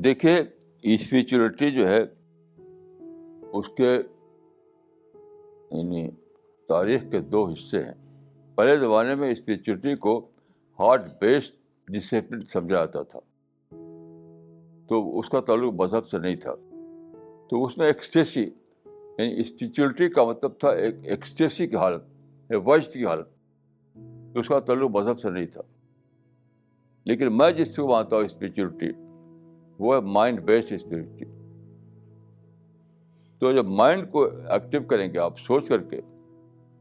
دیکھیے اسپریچولیٹی جو ہے اس کے یعنی تاریخ کے دو حصے ہیں. پہلے زمانے میں اسپریچولیٹی کو ہارٹ بیسڈ ڈسپلن سمجھا جاتا تھا, تو اس کا تعلق مذہب سے نہیں تھا. تو اس میں ایکسٹیسی یعنی اسپریچولیٹی کا مطلب تھا ایک ایکسٹیسی کی حالت, ایک وجد کی حالت, تو اس کا تعلق مذہب سے نہیں تھا. لیکن میں جس کو مانتا ہوں اسپریچولیٹی وہ ہے مائنڈ بیسڈ اسپریچولیٹی. تو جب مائنڈ کو ایکٹیو کریں گے آپ سوچ کر کے,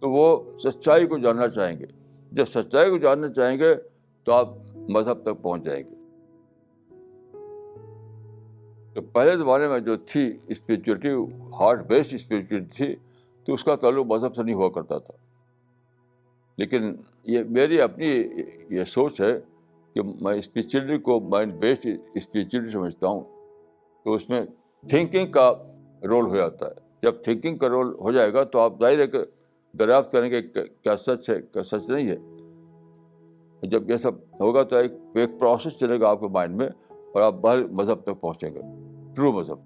تو وہ سچائی کو جاننا چاہیں گے. جب سچائی کو جاننا چاہیں گے تو آپ مذہب تک پہنچ جائیں گے. تو پہلے زمانے میں جو تھی اسپریچولیٹی ہارٹ بیسڈ اسپریچولیٹی تھی, تو اس کا تعلق مذہب سے نہیں ہوا کرتا تھا. لیکن یہ میری اپنی یہ سوچ ہے کہ میں اسپریچولیٹی کو مائنڈ بیسڈ اسپریچولیٹی سمجھتا ہوں. تو اس میں تھنکنگ کا رول ہو جاتا ہے. جب تھنکنگ کا رول ہو جائے گا تو آپ ظاہر ہے کہ دریافت کریں گے کیا سچ ہے کیا سچ نہیں ہے. جب یہ سب ہوگا تو ایک پروسیس چلے گا آپ کے مائنڈ میں, اور آپ باہر مذہب تک پہنچیں گے, ٹرو مذہب.